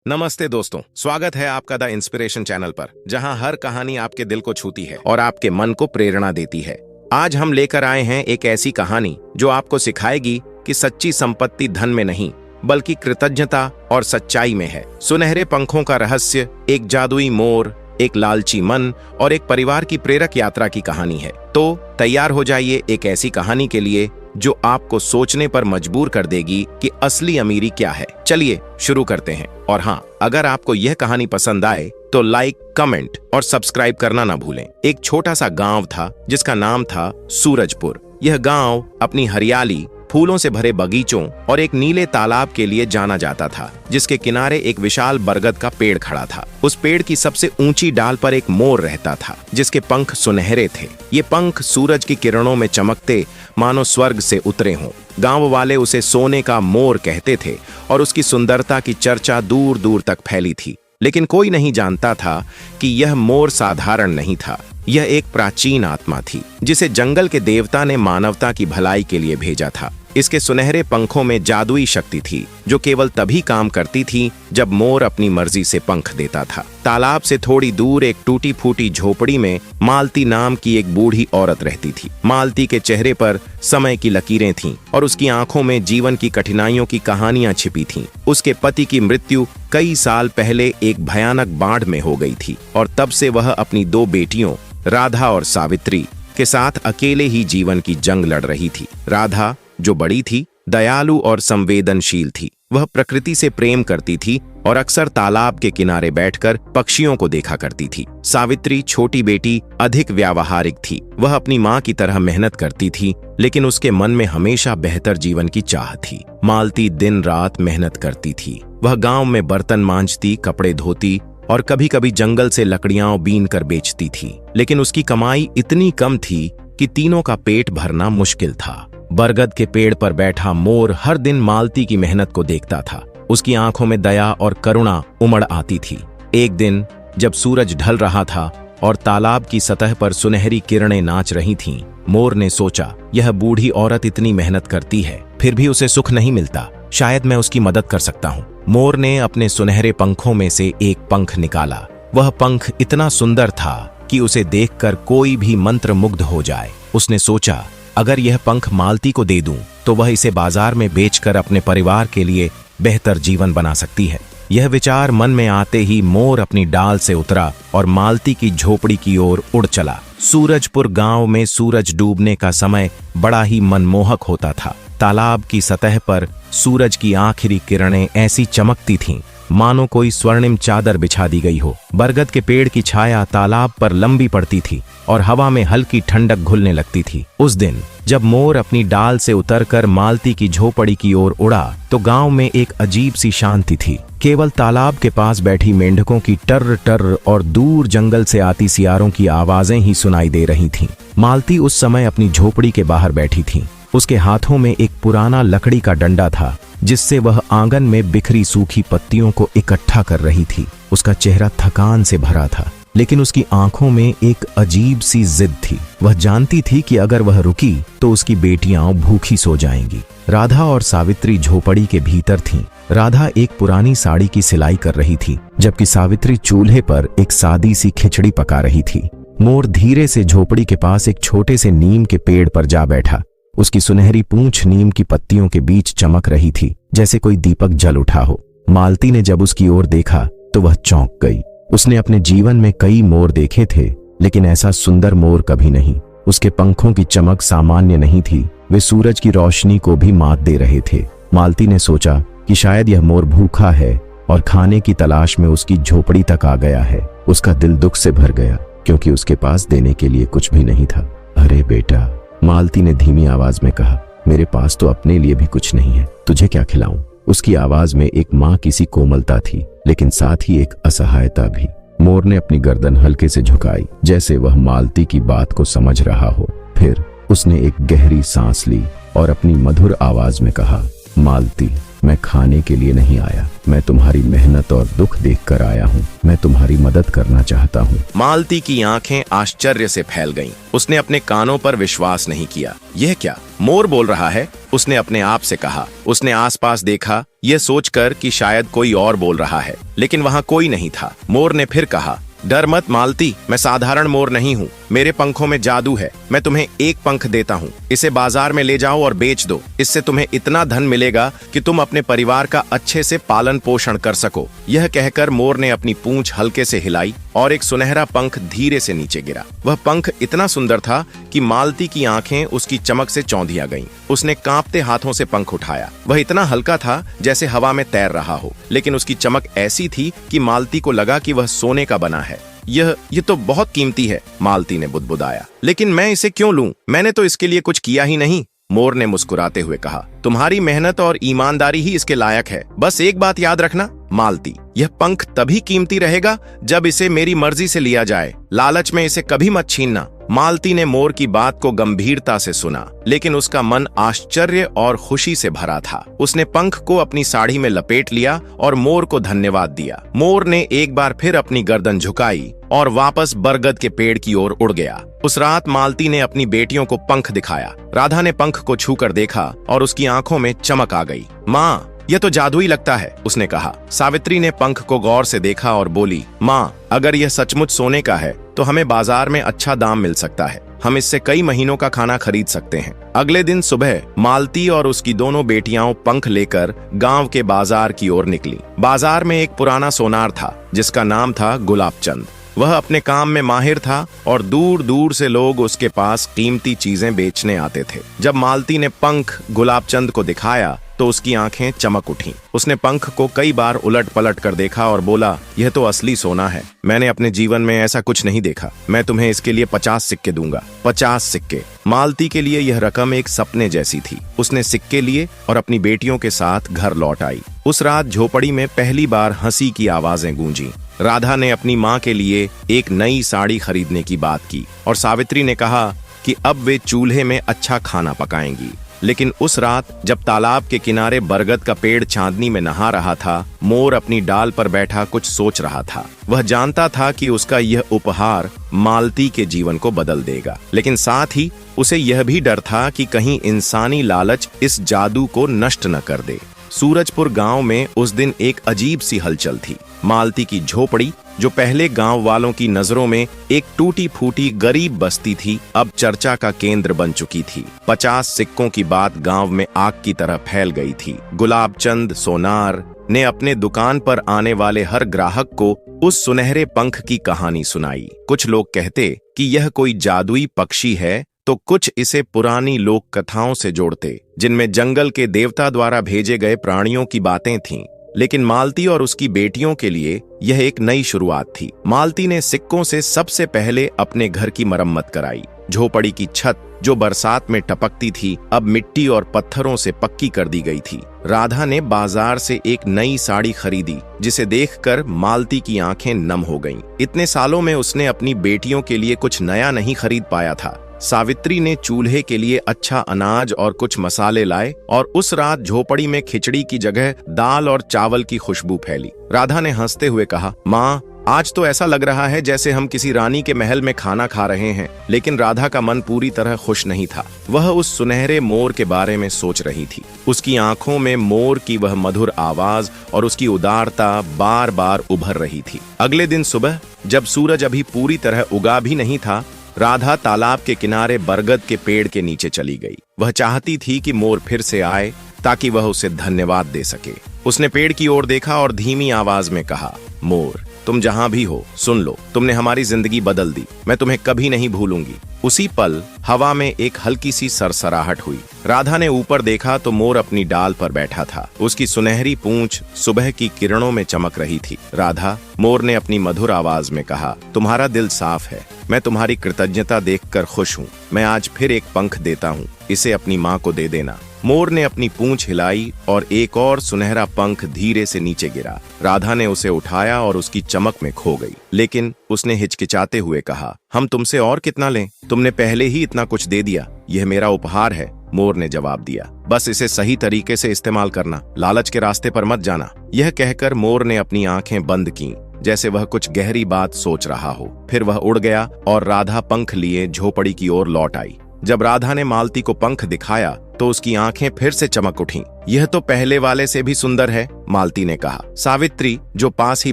नमस्ते दोस्तों, स्वागत है आपका द इंस्पिरेशन चैनल पर, जहां हर कहानी आपके दिल को छूती है और आपके मन को प्रेरणा देती है। आज हम लेकर आए हैं एक ऐसी कहानी जो आपको सिखाएगी कि सच्ची संपत्ति धन में नहीं बल्कि कृतज्ञता और सच्चाई में है। सुनहरे पंखों का रहस्य, एक जादुई मोर, एक लालची मन और एक परिवार की प्रेरक यात्रा की कहानी है। तो तैयार हो जाइए एक ऐसी कहानी के लिए जो आपको सोचने पर मजबूर कर देगी कि असली अमीरी क्या है। चलिए शुरू करते हैं। और हाँ, अगर आपको यह कहानी पसंद आए तो लाइक, कमेंट और सब्सक्राइब करना ना भूलें। एक छोटा सा गांव था जिसका नाम था सूरजपुर। यह गांव अपनी हरियाली, फूलों से भरे बगीचों और एक नीले तालाब के लिए जाना जाता था, जिसके किनारे एक विशाल बरगद का पेड़ खड़ा था। उस पेड़ की सबसे ऊंची डाल पर एक मोर रहता था, जिसके पंख सुनहरे थे। ये पंख सूरज की किरणों में चमकते मानो स्वर्ग से उतरे हों। गांव वाले उसे सोने का मोर कहते थे और उसकी सुंदरता की चर्चा दूर दूर तक फैली थी। लेकिन कोई नहीं जानता था कि यह मोर साधारण नहीं था। यह एक प्राचीन आत्मा थी, जिसे जंगल के देवता ने मानवता की भलाई के लिए भेजा था। इसके सुनहरे पंखों में जादुई शक्ति थी, जो केवल तभी काम करती थी जब मोर अपनी मर्जी से पंख देता था। तालाब से थोड़ी दूर एक टूटी फूटी झोपड़ी में मालती नाम की एक बूढ़ी औरत रहती थी। मालती के चेहरे पर समय की लकीरें थीं और उसकी आंखों में जीवन की कठिनाइयों की कहानियां छिपी थीं। उसके पति की मृत्यु कई साल पहले एक भयानक बाढ़ में हो गई थी और तब से वह अपनी दो बेटियों राधा और सावित्री के साथ अकेले ही जीवन की जंग लड़ रही थी। राधा, जो बड़ी थी, दयालु और संवेदनशील थी। वह प्रकृति से प्रेम करती थी और अक्सर तालाब के किनारे बैठकर पक्षियों को देखा करती थी। सावित्री, छोटी बेटी, अधिक व्यावहारिक थी। वह अपनी माँ की तरह मेहनत करती थी, लेकिन उसके मन में हमेशा बेहतर जीवन की चाह थी। मालती दिन रात मेहनत करती थी। वह गांव में बर्तन मांजती, कपड़े धोती और कभी कभी जंगल से लकड़ियां बीन कर बेचती थी। लेकिन उसकी कमाई इतनी कम थी कि तीनों का पेट भरना मुश्किल था। बरगद के पेड़ पर बैठा मोर हर दिन मालती की मेहनत को देखता था। उसकी आंखों में दया और करुणा उमड़ आती थी। एक दिन जब सूरज ढल रहा था और तालाब की सतह पर सुनहरी किरणें नाच रही थीं, मोर ने सोचा, यह बूढ़ी औरत इतनी मेहनत करती है, फिर भी उसे सुख नहीं मिलता। शायद मैं उसकी मदद कर सकता हूँ। मोर ने अपने सुनहरे पंखों में से एक पंख निकाला। वह पंख इतना सुंदर था कि उसे देखकर कोई भी मंत्रमुग्ध हो जाए। उसने सोचा, अगर यह पंख मालती को दे दूं तो वह इसे बाजार में बेचकर अपने परिवार के लिए बेहतर जीवन बना सकती है। यह विचार मन में आते ही मोर अपनी डाल से उतरा और मालती की झोपड़ी की ओर उड़ चला। सूरजपुर गांव में सूरज डूबने का समय बड़ा ही मनमोहक होता था। तालाब की सतह पर सूरज की आखिरी किरणें ऐसी चमकती थीं मानो कोई स्वर्णिम चादर बिछा दी गई हो। बरगद के पेड़ की छाया तालाब पर लंबी पड़ती थी और हवा में हल्की ठंडक घुलने लगती थी। उस दिन जब मोर अपनी डाल से उतरकर मालती की झोपड़ी की ओर उड़ा तो गांव में एक अजीब सी शांति थी। केवल तालाब के पास बैठी मेंढकों की टर्र टर्र और दूर जंगल से आती सियारों की आवाजें ही सुनाई दे रही थीं। मालती उस समय अपनी झोपड़ी के बाहर बैठी थी। उसके हाथों में एक पुराना लकड़ी का डंडा था, जिससे वह आंगन में बिखरी सूखी पत्तियों को इकट्ठा कर रही थी। उसका चेहरा थकान से भरा था, लेकिन उसकी आंखों में एक अजीब सी जिद थी। वह जानती थी कि अगर वह रुकी तो उसकी बेटियां भूखी सो जाएंगी। राधा और सावित्री झोपड़ी के भीतर थीं। राधा एक पुरानी साड़ी की सिलाई कर रही थी, जबकि सावित्री चूल्हे पर एक सादी सी खिचड़ी पका रही थी। मोर धीरे से झोपड़ी के पास एक छोटे से नीम के पेड़ पर जा बैठा। उसकी सुनहरी पूंछ नीम की पत्तियों के बीच चमक रही थी, जैसे कोई दीपक जल उठा हो। मालती ने जब उसकी ओर देखा तो वह चौंक गई। उसने अपने जीवन में कई मोर देखे थे, लेकिन ऐसा सुंदर मोर कभी नहीं। उसके पंखों की चमक सामान्य नहीं थी, वे सूरज की रोशनी को भी मात दे रहे थे। मालती ने सोचा कि शायद यह मोर भूखा है और खाने की तलाश में उसकी झोपड़ी तक आ गया है। उसका दिल दुख से भर गया, क्योंकि उसके पास देने के लिए कुछ भी नहीं था। अरे बेटा, मालती ने धीमी आवाज में कहा, मेरे पास तो अपने लिए भी कुछ नहीं है, तुझे क्या खिलाऊं? उसकी आवाज में एक माँ की सी कोमलता थी, लेकिन साथ ही एक असहायता भी। मोर ने अपनी गर्दन हल्के से झुकाई, जैसे वह मालती की बात को समझ रहा हो। फिर उसने एक गहरी सांस ली और अपनी मधुर आवाज में कहा, मालती, मैं खाने के लिए नहीं आया, मैं तुम्हारी मेहनत और दुख देखकर आया हूँ। मैं तुम्हारी मदद करना चाहता हूँ। मालती की आंखें आश्चर्य से फैल गईं। उसने अपने कानों पर विश्वास नहीं किया। यह क्या, मोर बोल रहा है? उसने अपने आप से कहा। उसने आसपास देखा, यह सोचकर कि शायद कोई और बोल रहा है, लेकिन वहां कोई नहीं था। मोर ने फिर कहा, डर मत मालती, मैं साधारण मोर नहीं हूँ, मेरे पंखों में जादू है। मैं तुम्हें एक पंख देता हूँ, इसे बाजार में ले जाओ और बेच दो। इससे तुम्हें इतना धन मिलेगा कि तुम अपने परिवार का अच्छे से पालन पोषण कर सको। यह कहकर मोर ने अपनी पूंछ हल्के से हिलाई और एक सुनहरा पंख धीरे से नीचे गिरा। वह पंख इतना सुंदर था कि मालती की आंखें उसकी चमक से चौंधिया गईं। उसने कांपते हाथों से पंख उठाया। वह इतना हल्का था जैसे हवा में तैर रहा हो, लेकिन उसकी चमक ऐसी थी कि मालती को लगा कि वह सोने का बना है। यह तो बहुत कीमती है, मालती ने बुदबुदाया। लेकिन मैं इसे क्यों लूं? मैंने तो इसके लिए कुछ किया ही नहीं। मोर ने मुस्कुराते हुए कहा, तुम्हारी मेहनत और ईमानदारी ही इसके लायक है। बस एक बात याद रखना मालती, यह पंख तभी कीमती रहेगा जब इसे मेरी मर्जी से लिया जाए। लालच में इसे कभी मत छीनना। मालती ने मोर की बात को गंभीरता से सुना, लेकिन उसका मन आश्चर्य और खुशी से भरा था। उसने पंख को अपनी साड़ी में लपेट लिया और मोर को धन्यवाद दिया। मोर ने एक बार फिर अपनी गर्दन झुकाई और वापस बरगद के पेड़ की ओर उड़ गया। उस रात मालती ने अपनी बेटियों को पंख दिखाया। राधा ने पंख को छूकर देखा और उसकी आंखों में चमक आ गई। माँ, यह तो जादुई लगता है, उसने कहा। सावित्री ने पंख को गौर से देखा और बोली, माँ, अगर यह सचमुच सोने का है तो हमें बाजार में अच्छा दाम मिल सकता है। हम इससे कई महीनों का खाना खरीद सकते हैं। अगले दिन सुबह मालती और उसकी दोनों बेटियां पंख लेकर गांव के बाजार की ओर निकली। बाजार में एक पुराना सोनार था जिसका नाम था गुलाबचंद। वह अपने काम में माहिर था और दूर दूर से लोग उसके पास कीमती चीजें बेचने आते थे। जब मालती ने पंख गुलाबचंद को दिखाया तो उसकी आंखें चमक उठीं। उसने पंख को कई बार उलट पलट कर देखा और बोला, यह तो असली सोना है। मैंने अपने जीवन में ऐसा कुछ नहीं देखा। मैं तुम्हें इसके लिए 50 सिक्के दूंगा। 50 सिक्के। मालती के लिए यह रकम एक सपने जैसी थी। उसने सिक्के लिए और अपनी बेटियों के साथ घर लौट आई। उस रात झोपड़ी में पहली बार हंसी की आवाजें गूंजी। राधा ने अपनी माँ के लिए एक नई साड़ी खरीदने की बात की और सावित्री ने कहा कि अब वे चूल्हे में अच्छा खाना पकाएंगी। लेकिन उस रात जब तालाब के किनारे बरगद का पेड़ चांदनी में नहा रहा था, मोर अपनी डाल पर बैठा कुछ सोच रहा था। वह जानता था कि उसका यह उपहार मालती के जीवन को बदल देगा, लेकिन साथ ही उसे यह भी डर था कि कहीं इंसानी लालच इस जादू को नष्ट न कर दे। सूरजपुर गांव में उस दिन एक अजीब सी हलचल थी। मालती की झोपड़ी, जो पहले गांव वालों की नजरों में एक टूटी फूटी गरीब बस्ती थी, अब चर्चा का केंद्र बन चुकी थी। 50 सिक्कों की बात गांव में आग की तरह फैल गई थी। गुलाबचंद सोनार ने अपने दुकान पर आने वाले हर ग्राहक को उस सुनहरे पंख की कहानी सुनाई। कुछ लोग कहते कि यह कोई जादुई पक्षी है, तो कुछ इसे पुरानी लोक कथाओं से जोड़ते, जिनमें जंगल के देवता द्वारा भेजे गए प्राणियों की बातें थीं। लेकिन मालती और उसकी बेटियों के लिए यह एक नई शुरुआत थी। मालती ने सिक्कों से सबसे पहले अपने घर की मरम्मत कराई। झोपड़ी की छत, जो बरसात में टपकती थी, अब मिट्टी और पत्थरों से पक्की कर दी गई थी। राधा ने बाजार से एक नई साड़ी खरीदी, जिसे देखकर मालती की आंखें नम हो गईं। इतने सालों में उसने अपनी बेटियों के लिए कुछ नया नहीं खरीद पाया था। सावित्री ने चूल्हे के लिए अच्छा अनाज और कुछ मसाले लाए और उस रात झोपड़ी में खिचड़ी की जगह दाल और चावल की खुशबू फैली। राधा ने हंसते हुए कहा, माँ, आज तो ऐसा लग रहा है जैसे हम किसी रानी के महल में खाना खा रहे हैं। लेकिन राधा का मन पूरी तरह खुश नहीं था। वह उस सुनहरे मोर के बारे में सोच रही थी। उसकी आंखों में मोर की वह मधुर आवाज और उसकी उदारता बार बार उभर रही थी। अगले दिन सुबह, जब सूरज अभी पूरी तरह उगा भी नहीं था, राधा तालाब के किनारे बरगद के पेड़ के नीचे चली गई। वह चाहती थी कि मोर फिर से आए ताकि वह उसे धन्यवाद दे सके। उसने पेड़ की ओर देखा और धीमी आवाज में कहा, मोर, तुम जहां भी हो, सुन लो, तुमने हमारी जिंदगी बदल दी। मैं तुम्हें कभी नहीं भूलूंगी। उसी पल हवा में एक हल्की सी सरसराहट हुई। राधा ने ऊपर देखा तो मोर अपनी डाल पर बैठा था। उसकी सुनहरी पूंछ सुबह की किरणों में चमक रही थी। राधा, मोर ने अपनी मधुर आवाज में कहा, तुम्हारा दिल साफ है। मैं तुम्हारी कृतज्ञता देखकर खुश हूँ। मैं आज फिर एक पंख देता हूँ, इसे अपनी माँ को दे देना। मोर ने अपनी पूंछ हिलाई और एक और सुनहरा पंख धीरे से नीचे गिरा। राधा ने उसे उठाया और उसकी चमक में खो गई। लेकिन उसने हिचकिचाते हुए कहा, हम तुमसे और कितना लें? तुमने पहले ही इतना कुछ दे दिया। यह मेरा उपहार है, मोर ने जवाब दिया। बस इसे सही तरीके से इस्तेमाल करना, लालच के रास्ते पर मत जाना। यह कहकर मोर ने अपनी आंखें बंद की, जैसे वह कुछ गहरी बात सोच रहा हो। फिर वह उड़ गया और राधा पंख लिए झोपड़ी की ओर लौट आई। जब राधा ने मालती को पंख दिखाया तो उसकी आंखें फिर से चमक उठीं। यह तो पहले वाले से भी सुंदर है, मालती ने कहा। सावित्री जो पास ही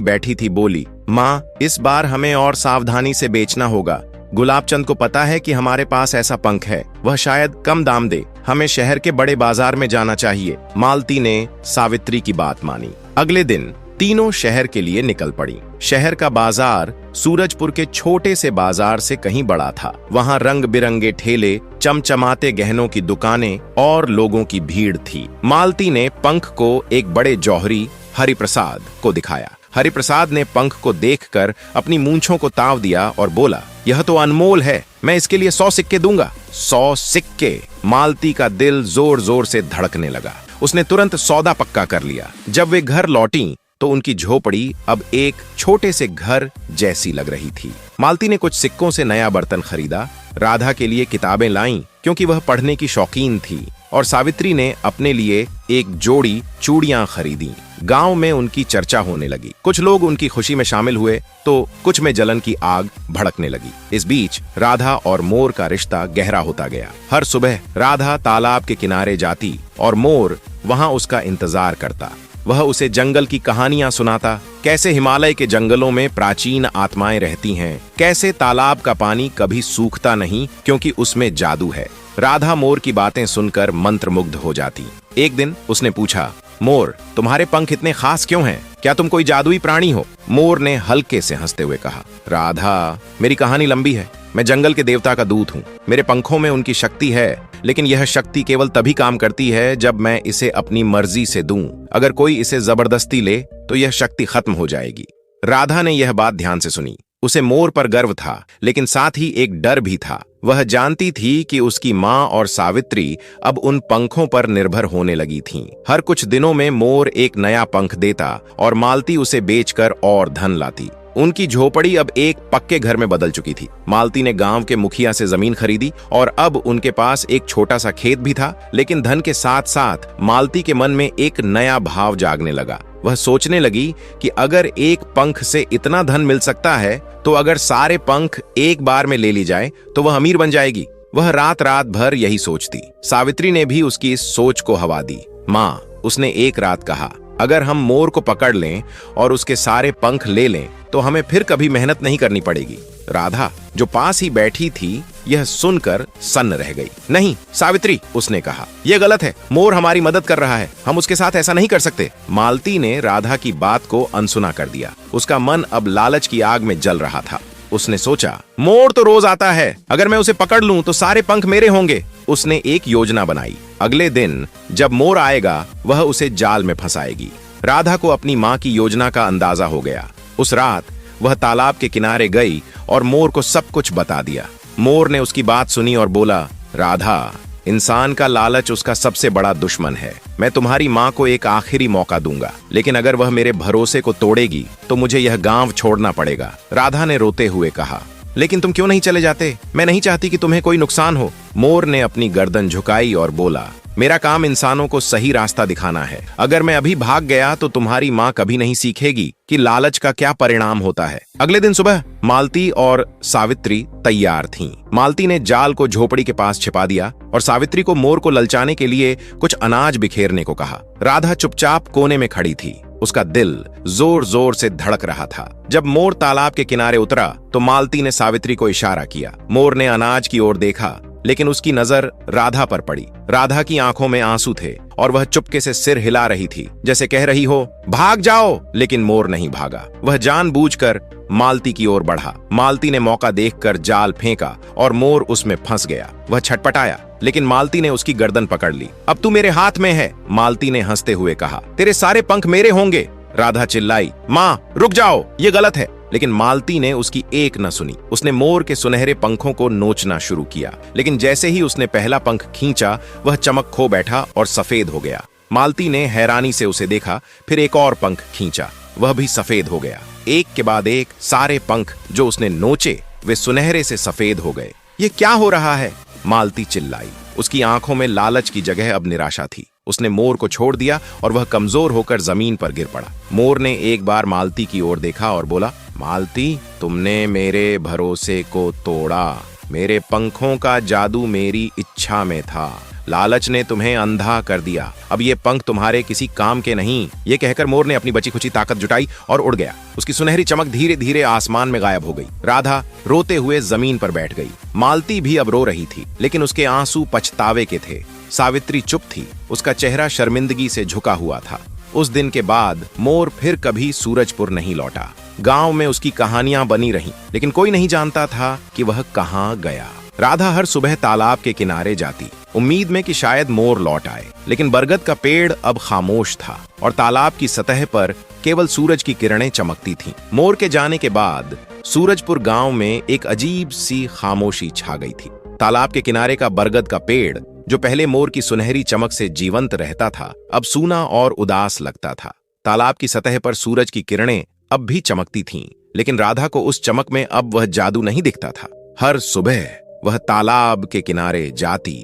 बैठी थी बोली, माँ, इस बार हमें और सावधानी से बेचना होगा। गुलाबचंद को पता है कि हमारे पास ऐसा पंख है, वह शायद कम दाम दे। हमें शहर के बड़े बाजार में जाना चाहिए। मालती ने सावित्री की बात मानी। अगले दिन तीनों शहर के लिए निकल पड़ी। शहर का बाजार सूरजपुर के छोटे से बाजार से कहीं बड़ा था। वहां रंग बिरंगे ठेले, चमचमाते गहनों की दुकानें और लोगों की भीड़ थी। मालती ने पंख को एक बड़े जौहरी हरिप्रसाद को दिखाया। हरिप्रसाद ने पंख को देखकर अपनी मूंछों को ताव दिया और बोला, यह तो अनमोल है, मैं इसके लिए 100 सिक्के दूंगा। 100 सिक्के! मालती का दिल जोर जोर से धड़कने लगा। उसने तुरंत सौदा पक्का कर लिया। जब वे घर लौटी तो उनकी झोपड़ी अब एक छोटे से घर जैसी लग रही थी। मालती ने कुछ सिक्कों से नया बर्तन खरीदा। राधा के लिए किताबें लाईं क्योंकि वह पढ़ने की शौकीन थी, और सावित्री ने अपने लिए एक जोड़ी चूड़ियां खरीदी। गांव में उनकी चर्चा होने लगी। कुछ लोग उनकी खुशी में शामिल हुए तो कुछ में जलन की आग भड़कने लगी। इस बीच राधा और मोर का रिश्ता गहरा होता गया। हर सुबह राधा तालाब के किनारे जाती और मोर वहां उसका इंतजार करता। वह उसे जंगल की कहानियां सुनाता, कैसे हिमालय के जंगलों में प्राचीन आत्माएं रहती हैं, कैसे तालाब का पानी कभी सूखता नहीं क्योंकि उसमें जादू है। राधा मोर की बातें सुनकर मंत्रमुग्ध हो जाती। एक दिन उसने पूछा, मोर, तुम्हारे पंख इतने खास क्यों हैं? क्या तुम कोई जादुई प्राणी हो? मोर ने हल्के से हंसते हुए कहा, राधा, मेरी कहानी लंबी है। मैं जंगल के देवता का दूत हूँ। मेरे पंखों में उनकी शक्ति है, लेकिन यह शक्ति केवल तभी काम करती है जब मैं इसे अपनी मर्जी से दूं। अगर कोई इसे जबरदस्ती ले तो यह शक्ति खत्म हो जाएगी। राधा ने यह बात ध्यान से सुनी। उसे मोर पर गर्व था, लेकिन साथ ही एक डर भी था। वह जानती थी कि उसकी माँ और सावित्री अब उन पंखों पर निर्भर होने लगी थीं। हर कुछ दिनों में मोर एक नया पंख देता और मालती उसे बेचकर और धन लाती। उनकी झोपड़ी अब एक पक्के घर में बदल चुकी थी। मालती ने गांव के मुखिया से जमीन खरीदी और अब उनके पास एक छोटा सा खेत भी था। लेकिन धन के साथ साथ मालती के मन में एक नया भाव जागने लगा। वह सोचने लगी कि अगर एक पंख से इतना धन मिल सकता है तो अगर सारे पंख एक बार में ले ली जाए तो वह अमीर बन जाएगी। वह रात रात भर यही सोचती। सावित्री ने भी उसकी इस सोच को हवा दी। माँ, उसने एक रात कहा, अगर हम मोर को पकड़ लें और उसके सारे पंख ले लें तो हमें फिर कभी मेहनत नहीं करनी पड़ेगी। राधा जो पास ही बैठी थी यह सुनकर सन्न रह गई। नहीं सावित्री, उसने कहा, यह गलत है। मोर हमारी मदद कर रहा है, हम उसके साथ ऐसा नहीं कर सकते। मालती ने राधा की बात को अनसुना कर दिया। उसका मन अब लालच की आग में जल रहा था। उसने सोचा, मोर तो रोज आता है, अगर मैं उसे पकड़ लूं तो सारे पंख मेरे होंगे। उसने एक योजना बनाई। अगले दिन जब मोर आएगा वह उसे जाल में फंसाएगी। राधा को अपनी माँ की योजना का अंदाजा हो गया। उस रात वह तालाब के किनारे गई और मोर को सब कुछ बता दिया। मोर ने उसकी बात सुनी और बोला, राधा, इंसान का लालच उसका सबसे बड़ा दुश्मन है। मैं तुम्हारी माँ को एक आखिरी मौका दूंगा, लेकिन अगर वह मेरे भरोसे को तोड़ेगी तो मुझे यह गांव छोड़ना पड़ेगा। राधा ने रोते हुए कहा, लेकिन तुम क्यों नहीं चले जाते? मैं नहीं चाहती कि तुम्हें कोई नुकसान हो। मोर ने अपनी गर्दन झुकाई और बोला, मेरा काम इंसानों को सही रास्ता दिखाना है। अगर मैं अभी भाग गया तो तुम्हारी माँ कभी नहीं सीखेगी कि लालच का क्या परिणाम होता है। अगले दिन सुबह मालती और सावित्री तैयार थीं। मालती ने जाल को झोपड़ी के पास छिपा दिया और सावित्री को मोर को ललचाने के लिए कुछ अनाज बिखेरने को कहा। राधा चुपचाप कोने में खड़ी थी। उसका दिल जोर जोर से धड़क रहा था। जब मोर तालाब के किनारे उतरा तो मालती ने सावित्री को इशारा किया। मोर ने अनाज की ओर देखा, लेकिन उसकी नजर राधा पर पड़ी। राधा की आंखों में आंसू थे और वह चुपके से सिर हिला रही थी, जैसे कह रही हो, भाग जाओ। लेकिन मोर नहीं भागा। वह जानबूझकर मालती की ओर बढ़ा। मालती ने मौका देखकर जाल फेंका और मोर उसमें फंस गया। वह छटपटाया, लेकिन मालती ने उसकी गर्दन पकड़ ली। अब तू मेरे हाथ में है, मालती ने हंसते हुए कहा। तेरे सारे पंख मेरे होंगे। राधा चिल्लाई, माँ रुक जाओ, ये गलत है। लेकिन मालती ने उसकी एक न सुनी। उसने मोर के सुनहरे पंखों को नोचना शुरू किया, लेकिन जैसे ही उसने पहला पंख खींचा वह चमक खो बैठा और सफेद हो गया। मालती ने हैरानी से उसे देखा, फिर एक और पंख खींचा, वह भी सफेद हो गया। एक के बाद एक सारे पंख जो उसने नोचे वे सुनहरे से सफेद हो गए। ये क्या हो रहा है? मालती चिल्लाई। उसकी आंखों में लालच की जगह अब निराशा थी। उसने मोर को छोड़ दिया और वह कमजोर होकर जमीन पर गिर पड़ा। मोर ने एक बार मालती की ओर देखा और बोला, मालती, तुमने मेरे भरोसे को तोड़ा। मेरे पंखों का जादू मेरी इच्छा में था। लालच ने तुम्हें अंधा कर दिया, अब ये पंख तुम्हारे किसी काम के नहीं। ये कहकर मोर ने अपनी बची खुची ताकत जुटाई और उड़ गया। उसकी सुनहरी चमक धीरे धीरे आसमान में गायब हो गई। राधा रोते हुए जमीन पर बैठ गई। मालती भी अब रो रही थी, लेकिन उसके आंसू पछतावे के थे। सावित्री चुप थी, उसका चेहरा शर्मिंदगी से झुका हुआ था। उस दिन के बाद मोर फिर कभी सूरजपुर नहीं लौटा। गांव में उसकी कहानियां बनी रहीं, लेकिन कोई नहीं जानता था कि वह कहां गया। राधा हर सुबह तालाब के किनारे जाती, उम्मीद में कि शायद मोर लौट आए, लेकिन बरगद का पेड़ अब खामोश था और तालाब की सतह पर केवल सूरज की किरणें चमकती थीं। मोर के जाने के बाद सूरजपुर गांव में एक अजीब सी खामोशी छा गई थी। तालाब के किनारे का बरगद का पेड़, जो पहले मोर की सुनहरी चमक से जीवंत रहता था, अब सूना और उदास लगता था। तालाब की सतह पर सूरज की किरणें अब भी चमकती थीं, लेकिन राधा को उस चमक में अब वह जादू नहीं दिखता था। हर सुबह वह तालाब के किनारे जाती,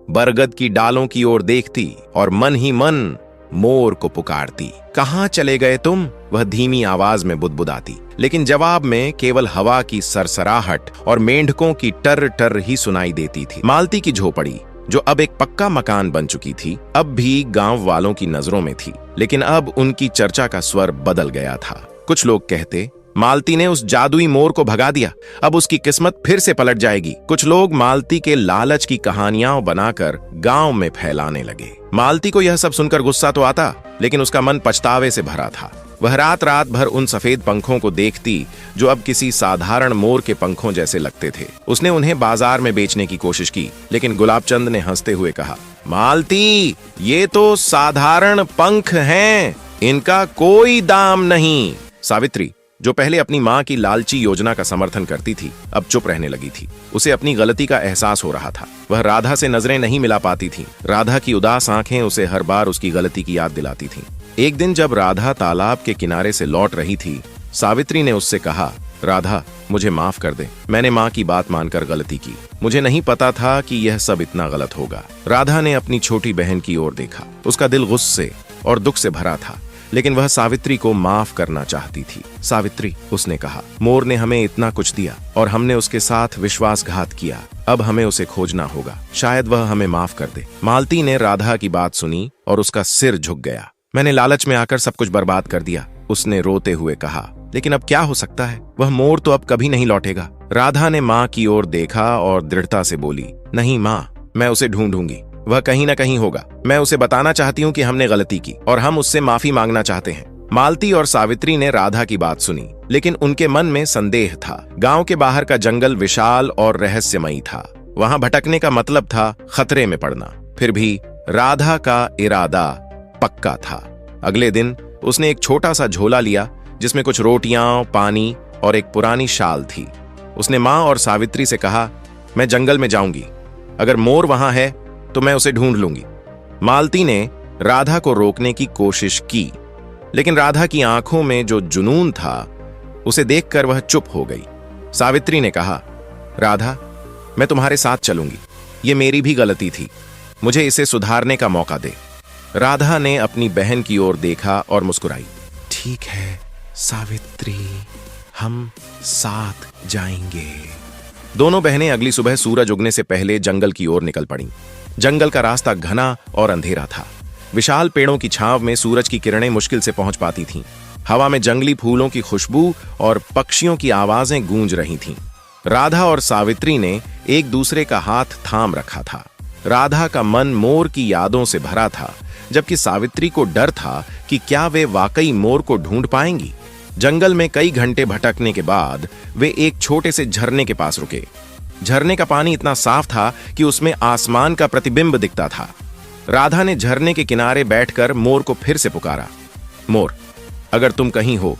बरगद की डालों की ओर देखती और मन ही मन मोर को पुकारती। कहां चले गए तुम? वह धीमी आवाज में बुदबुदाती, लेकिन जवाब में केवल हवा की सरसराहट और मेंढकों की टर टर ही सुनाई देती थी। मालती की झोपड़ी, जो अब एक पक्का मकान बन चुकी थी, अब भी गांव वालों की नजरों में थी, लेकिन अब उनकी चर्चा का स्वर बदल गया था। कुछ लोग कहते, मालती ने उस जादुई मोर को भगा दिया, अब उसकी किस्मत फिर से पलट जाएगी। कुछ लोग मालती के लालच की कहानियां बनाकर गांव में फैलाने लगे। मालती को यह सब सुनकर गुस्सा तो आता, लेकिन उसका मन पछतावे से भरा था। वह रात रात भर उन सफेद पंखों को देखती, जो अब किसी साधारण मोर के पंखों जैसे लगते थे। उसने उन्हें बाजार में बेचने की कोशिश की, लेकिन गुलाबचंद ने हंसते हुए कहा, मालती, ये तो साधारण पंख हैं, इनका कोई दाम नहीं। सावित्री, जो पहले अपनी मां की लालची योजना का समर्थन करती थी, अब चुप रहने लगी थी। उसे अपनी गलती का एहसास हो रहा था। वह राधा से नजरें नहीं मिला पाती थीं। राधा की उदास आंखें उसे हर बार उसकी गलती की याद दिलाती थीं। एक दिन जब राधा तालाब के किनारे से लौट रही थी, सावित्री ने उससे कहा, राधा, मुझे माफ कर दे, मैंने मां की बात मानकर गलती की। मुझे नहीं पता था कि यह सब इतना गलत होगा। राधा ने अपनी छोटी बहन की ओर देखा। उसका दिल गुस्से और दुख से भरा था, लेकिन वह सावित्री को माफ करना चाहती थी। सावित्री, उसने कहा, मोर ने हमें इतना कुछ दिया और हमने उसके साथ विश्वासघात किया। अब हमें उसे खोजना होगा, शायद वह हमें माफ कर दे। मालती ने राधा की बात सुनी और उसका सिर झुक गया। मैंने लालच में आकर सब कुछ बर्बाद कर दिया, उसने रोते हुए कहा, लेकिन अब क्या हो सकता है? वह मोर तो अब कभी नहीं लौटेगा। राधा ने माँ की ओर देखा और दृढ़ता से बोली, नहीं माँ, मैं उसे ढूंढूंगी, वह कहीं ना कहीं होगा। मैं उसे बताना चाहती हूँ कि हमने गलती की और हम उससे माफी मांगना चाहते हैं। मालती और सावित्री ने राधा की बात सुनी, लेकिन उनके मन में संदेह था। गांव के बाहर का जंगल विशाल और रहस्यमयी था। वहां भटकने का मतलब था खतरे में पड़ना। फिर भी राधा का इरादा पक्का था। अगले दिन उसने एक छोटा सा झोला लिया, जिसमें कुछ रोटियां, पानी और एक पुरानी शाल थी। उसने माँ और सावित्री से कहा, मैं जंगल में जाऊंगी, अगर मोर वहां है तो मैं उसे ढूंढ लूंगी। मालती ने राधा को रोकने की कोशिश की, लेकिन राधा की आंखों में जो जुनून था, उसे देखकर वह चुप हो गई। सावित्री ने कहा, राधा, मैं तुम्हारे साथ चलूंगी, ये मेरी भी गलती थी, मुझे इसे सुधारने का मौका दे। राधा ने अपनी बहन की ओर देखा और मुस्कुराई। ठीक है सावित्री, हम साथ जाएंगे। दोनों बहनें अगली सुबह सूरज उगने से पहले जंगल की ओर निकल पड़ीं। जंगल का रास्ता घना और अंधेरा था। विशाल पेड़ों की छांव में सूरज की किरणें मुश्किल से पहुंच पाती थीं। हवा में जंगली फूलों की खुशबू और पक्षियों की आवाजें गूंज रही थीं। राधा और सावित्री ने एक दूसरे का हाथ थाम रखा था। राधा का मन मोर की यादों से भरा था, जबकि सावित्री को डर था कि क्या वे वाकई मोर को ढूंढ पाएंगी। जंगल में कई घंटे भटकने के बाद वे एक छोटे से झरने के पास रुके। झरने का पानी इतना साफ था कि उसमें आसमान का प्रतिबिंब दिखता था। राधा ने झरने के किनारे बैठकर मोर को फिर से पुकारा, मोर, अगर तुम कहीं हो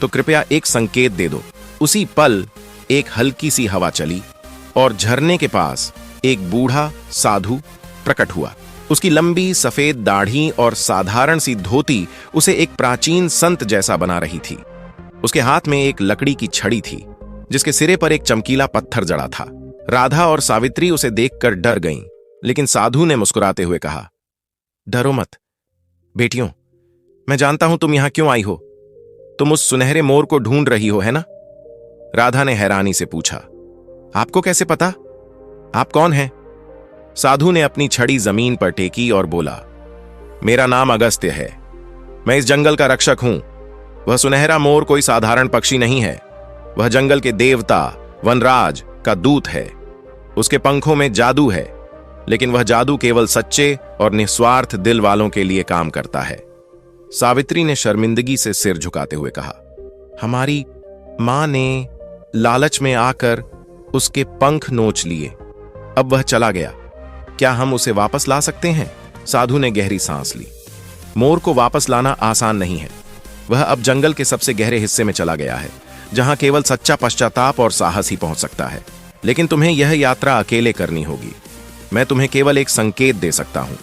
तो कृपया एक संकेत दे दो। उसी पल एक हल्की सी हवा चली और झरने के पास एक बूढ़ा साधु प्रकट हुआ। उसकी लंबी सफेद दाढ़ी और साधारण सी धोती उसे एक प्राचीन संत जैसा बना रही थी। उसके हाथ में एक लकड़ी की छड़ी थी, जिसके सिरे पर एक चमकीला पत्थर जड़ा था। राधा और सावित्री उसे देखकर डर गईं, लेकिन साधु ने मुस्कुराते हुए कहा, डरो मत बेटियों, मैं जानता हूं तुम यहां क्यों आई हो। तुम उस सुनहरे मोर को ढूंढ रही हो, है ना? राधा ने हैरानी से पूछा, आपको कैसे पता? आप कौन हैं? साधु ने अपनी छड़ी जमीन पर टेकी और बोला, मेरा नाम अगस्त्य है। मैं इस जंगल का रक्षक हूं। वह सुनहरा मोर कोई साधारण पक्षी नहीं है। वह जंगल के देवता वनराज का दूत है। उसके पंखों में जादू है, लेकिन वह जादू केवल सच्चे और निस्वार्थ दिल वालों के लिए काम करता है। सावित्री ने शर्मिंदगी से सिर झुकाते हुए कहा, हमारी मां ने लालच में आकर उसके पंख नोच लिए। अब वह चला गया। क्या हम उसे वापस ला सकते हैं? साधु ने गहरी सांस ली। मोर को वापस लाना आसान नहीं है। वह अब जंगल के सबसे गहरे हिस्से में चला गया है, जहां केवल सच्चा पश्चाताप और साहस ही पहुंच सकता है। लेकिन तुम्हें यह यात्रा अकेले करनी होगी। मैं तुम्हें केवल एक संकेत दे सकता हूं।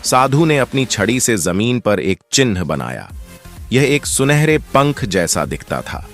साधु ने अपनी छड़ी से जमीन पर एक चिन्ह बनाया। यह एक सुनहरे पंख जैसा दिखता था।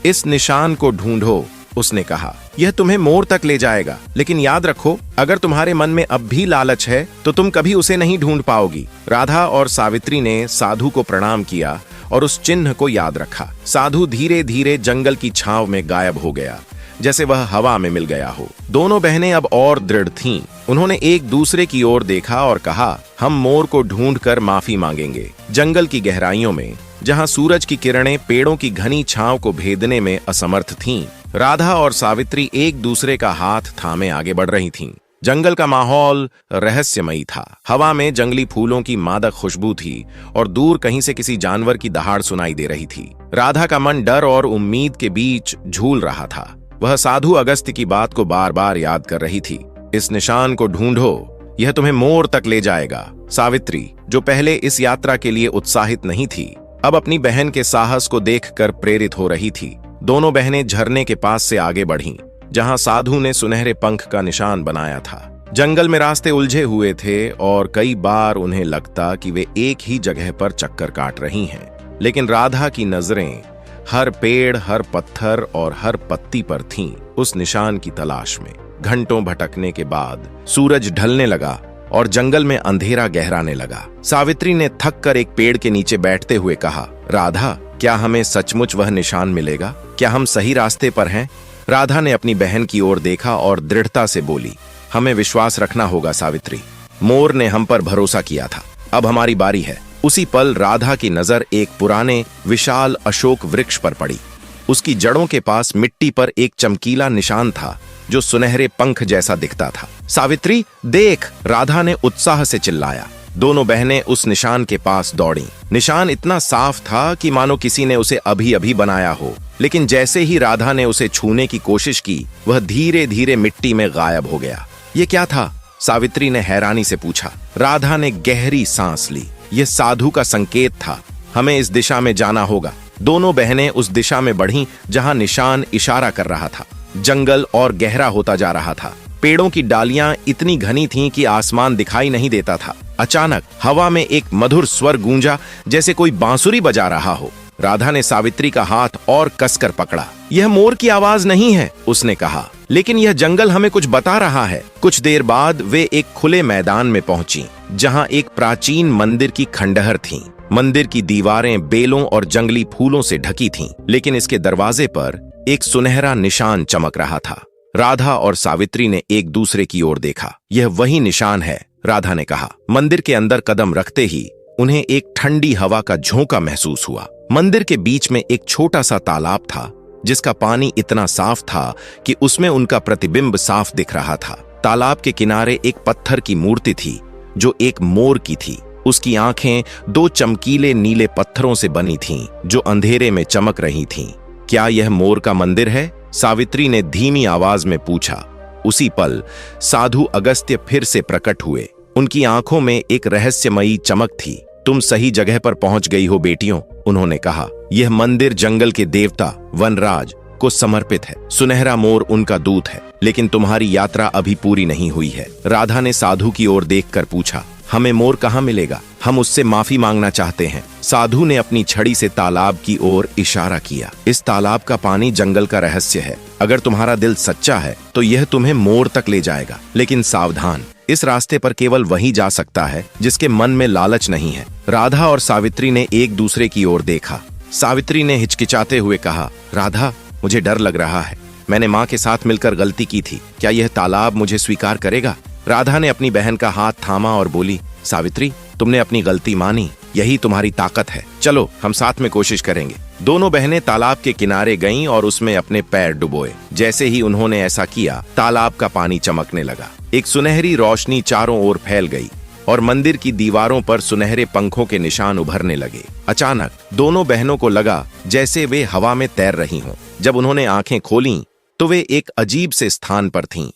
इस निशान को ढूंढो, उसने कहा। यह तुम्हें मोर तक ले जाएगा, लेकिन याद रखो, अगर तुम्हारे मन में अब भी लालच है तो तुम कभी उसे नहीं ढूंढ पाओगी। राधा और सावित्री ने साधु को प्रणाम किया और उस चिन्ह को याद रखा। साधु धीरे धीरे जंगल की छांव में गायब हो गया, जैसे वह हवा में मिल गया हो। दोनों बहनें अब और दृढ़ थीं। उन्होंने एक दूसरे की ओर देखा और कहा, हम मोर को ढूंढकर माफी मांगेंगे। जंगल की गहराइयों में, जहां सूरज की किरणें पेड़ों की घनी छांव को भेदने में असमर्थ थीं, राधा और सावित्री एक दूसरे का हाथ थामे आगे बढ़ रही थीं। जंगल का माहौल रहस्यमयी था। हवा में जंगली फूलों की मादक खुशबू थी और दूर कहीं से किसी जानवर की दहाड़ सुनाई दे रही थी। राधा का मन डर और उम्मीद के बीच झूल रहा था। वह साधु अगस्त्य की बात को बार बार याद कर रही थी। इस निशान को ढूंढो, यह तुम्हें मोर तक ले जाएगा। सावित्री, जो पहले इस यात्रा के लिए उत्साहित नहीं थी, अब अपनी बहन के साहस को देखकर प्रेरित हो रही थी। दोनों बहनें झरने के पास से आगे बढ़ीं, जहां साधु ने सुनहरे पंख का निशान बनाया था। जंगल में रास्ते उलझे हुए थे और कई बार उन्हें लगता कि वे एक ही जगह पर चक्कर काट रही हैं। लेकिन राधा की नजरें हर पेड़, हर पत्थर और हर पत्ती पर थीं, उस निशान की तलाश में। घंटों भटकने के बाद सूरज ढलने लगा और जंगल में अंधेरा गहराने लगा। सावित्री ने थक कर एक पेड़ के नीचे बैठते हुए कहा, राधा, क्या हमें सचमुच वह निशान मिलेगा? क्या हम सही रास्ते पर हैं? राधा ने अपनी बहन की ओर देखा और दृढ़ता से बोली, हमें विश्वास रखना होगा सावित्री। मोर ने हम पर भरोसा किया था, अब हमारी बारी है। उसी पल राधा की नजर एक पुराने विशाल अशोक वृक्ष पर पड़ी। उसकी जड़ों के पास मिट्टी पर एक चमकीला निशान था जो सुनहरे पंख जैसा दिखता था। सावित्री, देख! राधा ने उत्साह से चिल्लाया। दोनों बहनें उस निशान के पास दौड़ीं। निशान इतना साफ था कि मानो किसी ने उसे अभी अभी बनाया हो। लेकिन जैसे ही राधा ने उसे छूने की कोशिश की, वह धीरे धीरे मिट्टी में गायब हो गया। ये क्या था? सावित्री ने हैरानी से पूछा। राधा ने गहरी सांस ली। यह साधु का संकेत था। हमें इस दिशा में जाना होगा। दोनों बहनें उस दिशा में बढ़ीं जहां निशान इशारा कर रहा था। जंगल और गहरा होता जा रहा था। पेड़ों की डालियां इतनी घनी थीं कि आसमान दिखाई नहीं देता था। अचानक हवा में एक मधुर स्वर गूंजा, जैसे कोई बांसुरी बजा रहा हो। राधा ने सावित्री का हाथ और कसकर पकड़ा। यह मोर की आवाज नहीं है, उसने कहा, लेकिन यह जंगल हमें कुछ बता रहा है। कुछ देर बाद वे एक खुले मैदान में पहुंची, जहां एक प्राचीन मंदिर की खंडहर थी। मंदिर की दीवारें बेलों और जंगली फूलों से ढकी थीं, लेकिन इसके दरवाजे पर एक सुनहरा निशान चमक रहा था। राधा और सावित्री ने एक दूसरे की ओर देखा। यह वही निशान है, राधा ने कहा। मंदिर के अंदर कदम रखते ही उन्हें एक ठंडी हवा का झोंका महसूस हुआ। मंदिर के बीच में एक छोटा सा तालाब था, जिसका पानी इतना साफ था कि उसमें उनका प्रतिबिंब साफ दिख रहा था। तालाब के किनारे एक पत्थर की मूर्ति थी, जो एक मोर की थी। उसकी आंखें दो चमकीले नीले पत्थरों से बनी थीं, जो अंधेरे में चमक रही थीं। क्या यह मोर का मंदिर है? सावित्री ने धीमी आवाज में पूछा। उसी पल साधु अगस्त्य फिर से प्रकट हुए। उनकी आंखों में एक रहस्यमयी चमक थी। तुम सही जगह पर पहुंच गई हो बेटियों, उन्होंने कहा। यह मंदिर जंगल के देवता वनराज को समर्पित है। सुनहरा मोर उनका दूत है, लेकिन तुम्हारी यात्रा अभी पूरी नहीं हुई है। राधा ने साधु की ओर देखकर पूछा, हमें मोर कहाँ मिलेगा? हम उससे माफी मांगना चाहते हैं। साधु ने अपनी छड़ी से तालाब की ओर इशारा किया। इस तालाब का पानी जंगल का रहस्य है। अगर तुम्हारा दिल सच्चा है तो यह तुम्हें मोर तक ले जाएगा। लेकिन सावधान, इस रास्ते पर केवल वही जा सकता है जिसके मन में लालच नहीं है। राधा और सावित्री ने एक दूसरे की ओर देखा। सावित्री ने हिचकिचाते हुए कहा, राधा, मुझे डर लग रहा है। मैंने माँ के साथ मिलकर गलती की थी। क्या यह तालाब मुझे स्वीकार करेगा? राधा ने अपनी बहन का हाथ थामा और बोली, सावित्री, तुमने अपनी गलती मानी, यही तुम्हारी ताकत है। चलो हम साथ में कोशिश करेंगे। दोनों बहनें तालाब के किनारे गईं और उसमें अपने पैर डुबोए। जैसे ही उन्होंने ऐसा किया, तालाब का पानी चमकने लगा। एक सुनहरी रोशनी चारों ओर फैल गई और मंदिर की दीवारों पर सुनहरे पंखों के निशान उभरने लगे। अचानक दोनों बहनों को लगा जैसे वे हवा में तैर रही हों। जब उन्होंने आंखें खोलीं, तो वे एक अजीब से स्थान पर थीं।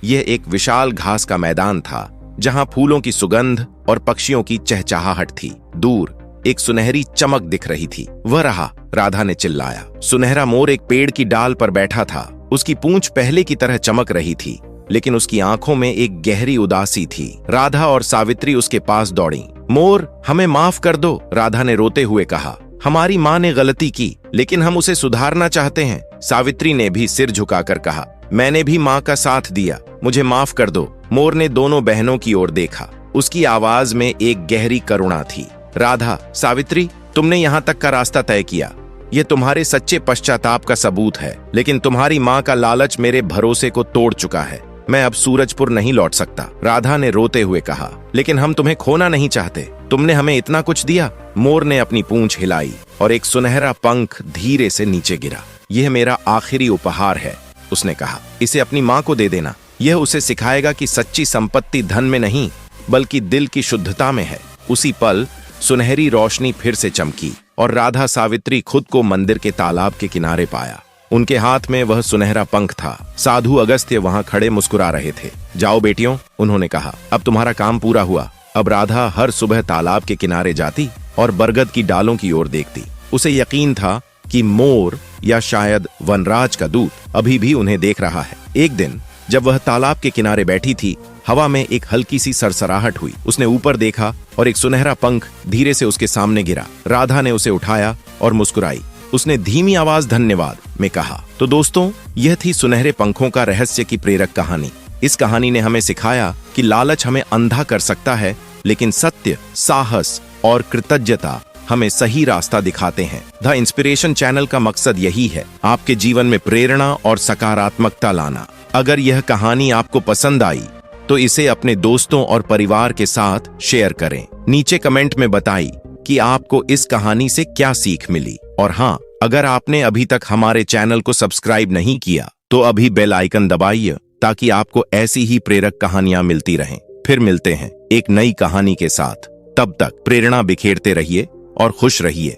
यह एक विशाल घास का मैदान था, जहां फूलों की सुगंध और पक्षियों की चहचहाहट थी। दूर एक सुनहरी चमक दिख रही थी। वह रहा, राधा ने चिल्लाया। सुनहरा मोर एक पेड़ की डाल पर बैठा था। उसकी पूंछ पहले की तरह चमक रही थी, लेकिन उसकी आंखों में एक गहरी उदासी थी। राधा और सावित्री उसके पास दौड़ी। मोर, हमें माफ कर दो, राधा ने रोते हुए कहा। हमारी माँ ने गलती की, लेकिन हम उसे सुधारना चाहते हैं। सावित्री ने भी सिर झुकाकर कहा, मैंने भी माँ का साथ दिया, मुझे माफ कर दो। मोर ने दोनों बहनों की ओर देखा। उसकी आवाज में एक गहरी करुणा थी। राधा, सावित्री, तुमने यहाँ तक का रास्ता तय किया, यह तुम्हारे सच्चे पश्चाताप का सबूत है। लेकिन तुम्हारी माँ का लालच मेरे भरोसे को तोड़ चुका है। मैं अब सूरजपुर नहीं लौट सकता, राधा ने रोते हुए कहा। लेकिन हम तुम्हें खोना नहीं चाहते, तुमने हमें इतना कुछ दिया। मोर ने अपनी पूंछ हिलाई और एक सुनहरा पंख धीरे से नीचे गिरा। यह मेरा आखिरी उपहार है, उसने कहा। इसे अपनी माँ को दे देना। यह उसे सिखाएगा कि सच्ची संपत्ति धन में नहीं, बल्कि दिल की शुद्धता में है। उसी पल सुनहरी रोशनी फिर से चमकी और राधा सावित्री खुद को मंदिर के तालाब के किनारे पाया। उनके हाथ में वह सुनहरा पंख था। साधु अगस्त्य वहां खड़े मुस्कुरा रहे थे। जाओ बेटियों, उन्होंने कहा, अब तुम्हारा काम पूरा हुआ। अब राधा हर सुबह तालाब के किनारे जाती और बरगद की डालों की ओर देखती। उसे यकीन था कि मोर या शायद वनराज का दूत अभी भी उन्हें देख रहा है। एक दिन जब वह तालाब के किनारे बैठी थी, हवा में एक हल्की सी सरसराहट हुई। उसने ऊपर देखा और एक सुनहरा पंख धीरे से उसके सामने गिरा। राधा ने उसे उठाया और मुस्कुराई। उसने धीमी आवाज धन्यवाद में कहा। तो दोस्तों, यह थी सुनहरे पंखों का रहस्य की प्रेरक कहानी। इस कहानी ने हमें सिखाया कि लालच हमें अंधा कर सकता है, लेकिन सत्य, साहस और कृतज्ञता हमें सही रास्ता दिखाते हैं। द इंस्पिरेशन चैनल का मकसद यही है, आपके जीवन में प्रेरणा और सकारात्मकता लाना। अगर यह कहानी आपको पसंद आई तो इसे अपने दोस्तों और परिवार के साथ शेयर करें। नीचे कमेंट में बताइए कि आपको इस कहानी से क्या सीख मिली। और हाँ, अगर आपने अभी तक हमारे चैनल को सब्सक्राइब नहीं किया तो अभी बेल आइकन दबाइए, ताकि आपको ऐसी ही प्रेरक कहानियां मिलती रहें। फिर मिलते हैं एक नई कहानी के साथ। तब तक प्रेरणा बिखेरते रहिए और खुश रहिए।